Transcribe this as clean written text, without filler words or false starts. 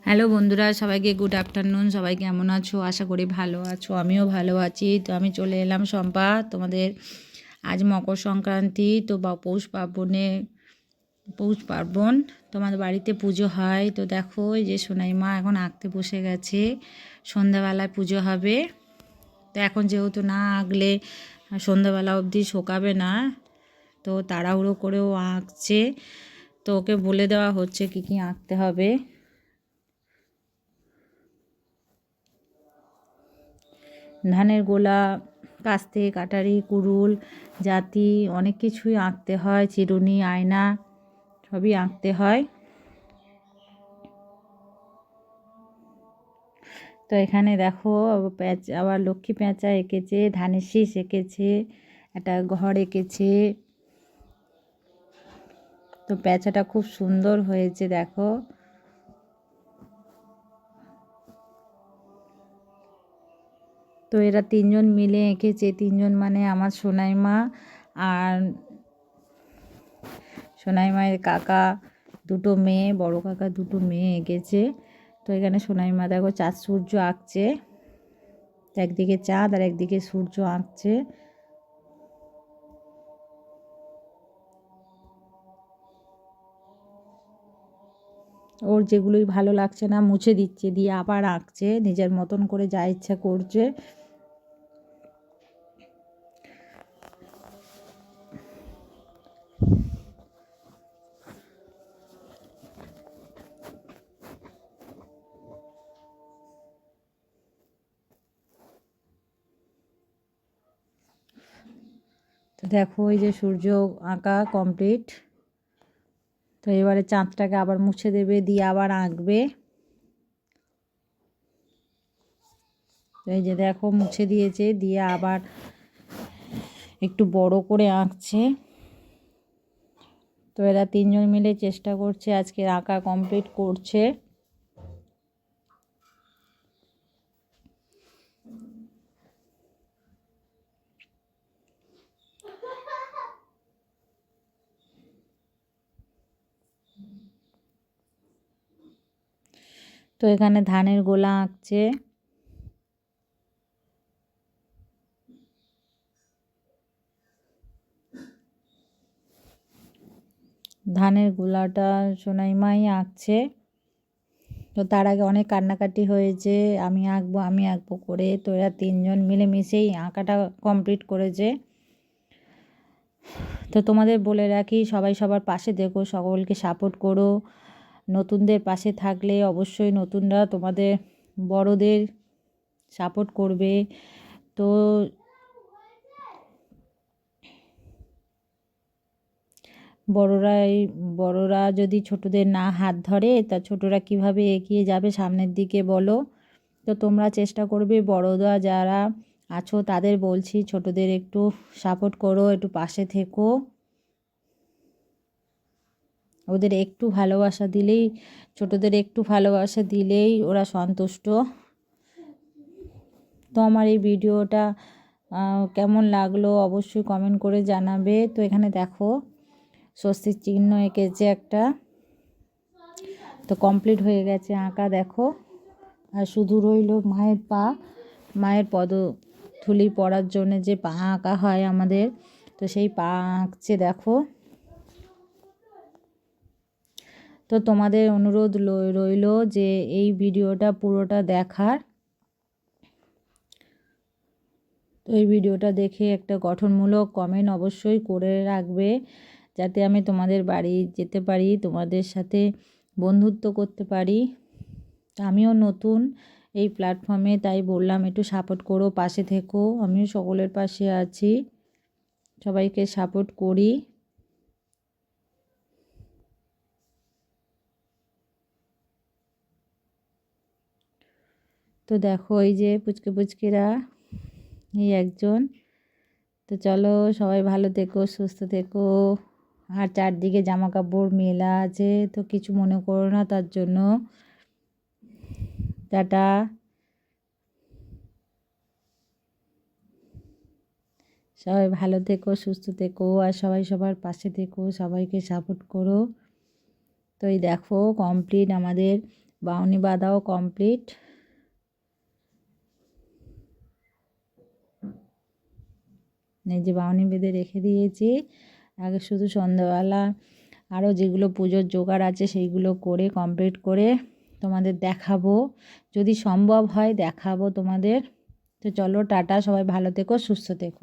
Hello বন্ধুরা, সবাইকে good afternoon. সবাই কেমন আছো? আশা করি ভালো আছো, আমিও ভালো আছি। তো আমি চলে এলাম শম্পা তোমাদের। আজ মকর সংক্রান্তি, তো বা পৌষ পার্বণ তোমাদের বাড়িতে পুজো হয়। তো দেখো এই যে সোনাই মা এখন আঁকতে বসে গেছে, সন্ধ্যাবেলায় পুজো হবে। তো এখন যেহেতু না আঁকলে সন্ধ্যাবেলা অবধি শোকাবে না, তো তাড়াহুড়ো করেও আঁকছে। তো ওকে বলে দেওয়া হচ্ছে কি কি আঁকতে হবে। ধানের গোলা, কাস্তে, কাটারি, কুড়ুল, জাতি অনেক কিছুই আঁকতে হয়, চিরুনি, আয়না সবই আঁকতে হয়। তো এখানে দেখো আবার লক্ষ্মী পেঁচা এঁকেছে, ধানের শীষ এঁকেছে, একটা ঘর এঁকেছে। তো পেঁচাটা খুব সুন্দর হয়েছে দেখো। তো এরা তিনজন মিলে এঁকেছে, তিনজন মানে আমার সোনাই মা আর সোনাই মায়ের কাকা, দুটো মেয়ে, বড় কাকা দুটো মেয়ে এঁকেছে। তো এখানে সোনাই মা দেখো চাঁদ সূর্য আঁকছে, একদিকে চাঁদ আর একদিকে সূর্য আঁকছে। ওর যেগুলোই ভালো লাগছে না মুছে দিচ্ছে, দিয়ে আবার আঁকছে, নিজের মতন করে যা ইচ্ছা করছে। তো দেখো এই যে সূর্য আঁকা কমপ্লিট। তো এবারে চাঁদটাকে আবার মুছে দেবে, দিয়ে আবার আঁকবে। তো এই যে দেখো মুছে দিয়েছে, দিয়ে আবার একটু বড় করে আঁকছে। তো এরা তিনজন মিলে চেষ্টা করছে, আজকে আঁকা কমপ্লিট করছে। তো এখানে ধানের গোলা আঁকছে। ধানের গোলাটা সোনাই মাই আঁকছে। তো তার আগে অনেক কান্নাকাটি হয়েছে, আমি আঁকবো আমি আঁকবো করে। তো এরা তিনজন মিলেমিশেই আঁকাটা কমপ্লিট করেছে। তো তোমাদের বলে রাখি, সবাই সবার পাশে দেখো, সকলকে সাপোর্ট করো। নতুনদের পাশে থাকলে অবশ্যই নতুনরা তোমাদের বড়দের সাপোর্ট করবে। তো বড়রা যদি ছোটদের না হাত ধরে, তা ছোটরা কিভাবে এগিয়ে যাবে সামনের দিকে বলো। তো তোমরা চেষ্টা করবে, বড়রা যারা আছো তাদের বলছি, ছোটদের একটু সাপোর্ট করো, একটু পাশে থেকো। ওদের একটু ভালোবাসা দিলেই, ছোটদের একটু ভালোবাসা দিলেই ওরা সন্তুষ্ট। তো আমার এই ভিডিওটা কেমন লাগলো অবশ্যই কমেন্ট করে জানাবে। তো এখানে দেখো স্বস্তির চিহ্ন এঁকেছে একটা। তো কমপ্লিট হয়ে গেছে আঁকা দেখো। আর শুধু রইল মায়ের পা, মায়ের পদধূলি পরার জন্য যে পা আঁকা হয় আমাদের, তো সেই পা আঁকছে দেখো। তো তোমাদের অনুরোধ রইল যে এই ভিডিওটা পুরোটা দেখার। তো এই ভিডিওটা দেখে একটা গঠনমূলক কমেন্ট অবশ্যই করে রাখবে, যাতে আমি তোমাদের বাড়ি যেতে পারি, তোমাদের সাথে বন্ধুত্ব করতে পারি। আমিও নতুন এই প্ল্যাটফর্মে, তাই বললাম একটু সাপোর্ট করো, পাশে থেকো। আমিও সকলের পাশে আছি, সবাইকে সাপোর্ট করি। তো দেখো এই যে পুচকে পুচকিরা, এই একজন। তো চলো সবাই ভালো থেকো, সুস্থ থেকো। আর চারদিকে জামা কাপড় মেলা আছে, তো কিছু মনে করো না তার জন্য। টাটা। সবাই ভালো থেকো, সুস্থ থেকো, আর সবাই সবার পাশে থেকো, সবাইকে সাপোর্ট করো। তো এই দেখো কমপ্লিট আমাদের বাউনি বাঁধাও কমপ্লিট। এই যে বাউনি বেঁধে রেখে দিয়েছি। আগে শুধু সন্ধ্যাবেলা আরও যেগুলো পুজোর জোগাড় আছে সেইগুলো করে কমপ্লিট করে তোমাদের দেখাবো, যদি সম্ভব হয় দেখাবো তোমাদের। তো চলো টাটা, সবাই ভালো থেকো, সুস্থ থেকো।